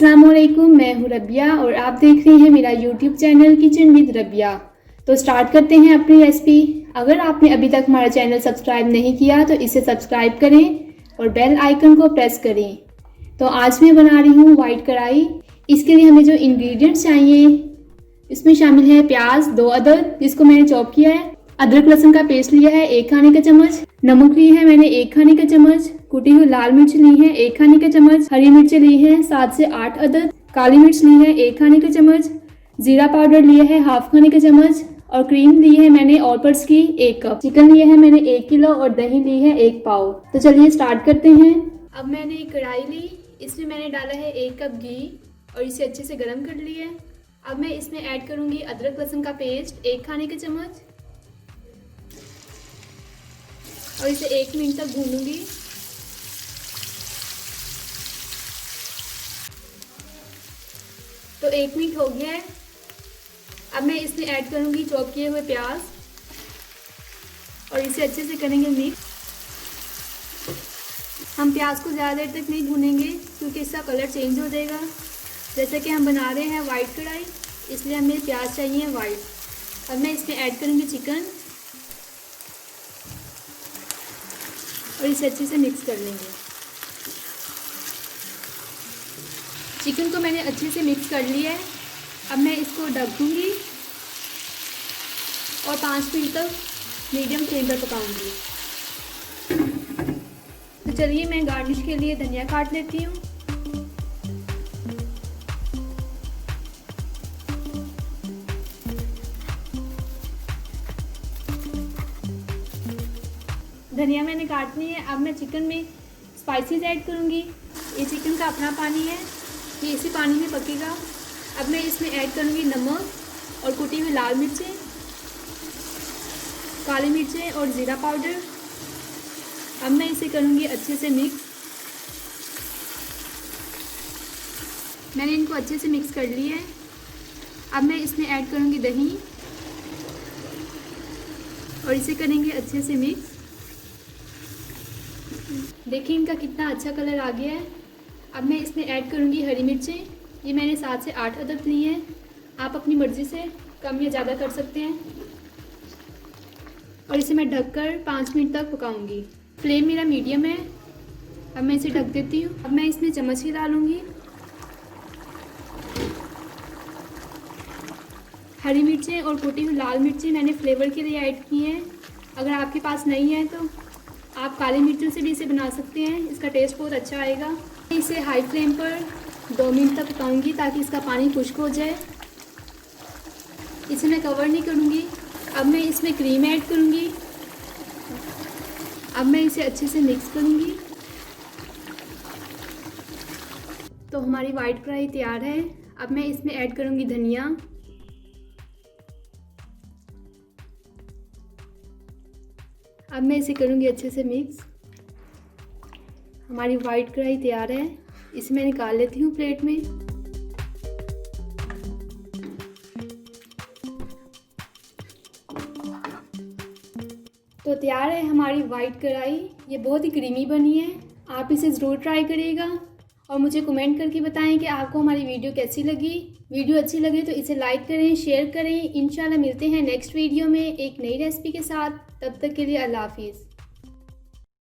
अस्सलामुअलैकुम, मैं हूँ रबिया और आप देख रहे हैं मेरा YouTube channel kitchen with Rabia. तो स्टार्ट करते हैं अपनी रेसिपी। अगर आपने अभी तक हमारा चैनल सब्सक्राइब नहीं किया तो इसे सब्सक्राइब करें और बेल आइकन को प्रेस करें। तो आज मैं बना रही हूँ वाइट कढ़ाई। इसके लिए हमें जो इंग्रेडिएंट्स चाहिए इसमें शामिल है प्याज 2 अदद जिसको मैंने चॉप किया है, अदरक लहसुन का पेस्ट लिया है 1 खाने का चम्मच, नमक ली है मैंने 1 खाने का चम्मच, कुटी हुई लाल मिर्च ली है 1 खाने का चम्मच, हरी मिर्च ली है 7 से 8 अदद, काली मिर्च ली है 1 खाने का चम्मच, जीरा पाउडर लिया है हाफ खाने का चम्मच और क्रीम ली है मैंने ऑल पर्पस की 1 कप। चिकन लिया है मैंने 1 किलो और दही ली है 1 पाव। तो चलिए स्टार्ट करते हैं। अब मैंने एक कढ़ाई ली, इसमें मैंने डाला है 1 कप घी और इसे अच्छे से गर्म कर लिया है। अब मैं इसमें ऐड करूंगी अदरक लहसुन का पेस्ट 1 खाने का चम्मच और इसे 1 मिनट तक भूनूंगी। तो 1 मिनट हो गया है। अब मैं इसमें ऐड करूंगी चॉप किए हुए प्याज और इसे अच्छे से करेंगे मिक्स। हम प्याज को ज़्यादा देर तक नहीं भूनेंगे क्योंकि इसका कलर चेंज हो जाएगा। जैसे कि हम बना रहे हैं वाइट कढ़ाई, इसलिए हमें प्याज चाहिए वाइट। अब मैं इसमें ऐड करूंगी चिकन और इसे अच्छे से मिक्स कर लेंगे। चिकन को मैंने अच्छे से मिक्स कर लिया है। अब मैं इसको ढक दूंगी और 5 मिनट तक मीडियम फ्लेम पर पकाऊंगी। तो चलिए मैं गार्निश के लिए धनिया काट लेती हूँ। धनिया मैंने काट ली है। अब मैं चिकन में स्पाइसेस ऐड करूँगी। ये चिकन का अपना पानी है, ये इसी पानी में पकेगा। अब मैं इसमें ऐड करूँगी नमक और कुटी हुई लाल मिर्चें, काली मिर्चें और ज़ीरा पाउडर। अब मैं इसे करूँगी अच्छे से मिक्स। मैंने इनको अच्छे से मिक्स कर लिया है। अब मैं इसमें ऐड करूँगी दही और इसे करेंगे अच्छे से मिक्स। देखिए इनका कितना अच्छा कलर आ गया है। अब मैं इसमें ऐड करूँगी हरी मिर्चें, ये मैंने 7 से 8 अदद ली है। आप अपनी मर्ज़ी से कम या ज़्यादा कर सकते हैं। और इसे मैं ढककर 5 मिनट तक पकाऊंगी। फ्लेम मेरा मीडियम है। अब मैं इसे ढक देती हूँ। अब मैं इसमें चम्मच ही डालूँगी। हरी मिर्चें और कुटी हुई लाल मिर्चें मैंने फ्लेवर के लिए ऐड की हैं। अगर आपके पास नहीं है तो आप काली मिर्चों से भी इसे बना सकते हैं, इसका टेस्ट बहुत अच्छा आएगा। इसे हाई फ्लेम पर 2 मिनट तक पकाऊंगी ताकि इसका पानी खुश्क हो जाए। इसे मैं कवर नहीं करूंगी। अब मैं इसमें क्रीम ऐड करूंगी। अब मैं इसे अच्छे से मिक्स करूंगी। तो हमारी वाइट कढ़ाई तैयार है। अब मैं इसमें ऐड करूंगी धनिया, अब मैं इसे करूँगी अच्छे से मिक्स। हमारी वाइट कढ़ाई तैयार है। इसे मैं निकाल लेती हूँ प्लेट में। तो तैयार है हमारी वाइट कढ़ाई। ये बहुत ही क्रीमी बनी है। आप इसे ज़रूर ट्राई करिएगा और मुझे कमेंट करके बताएं कि आपको हमारी वीडियो कैसी लगी। वीडियो अच्छी लगे तो इसे लाइक करें, शेयर करें। इंशाल्लाह मिलते हैं नेक्स्ट वीडियो में एक नई रेसिपी के साथ। तब तक के लिए अल्लाह हाफिज़।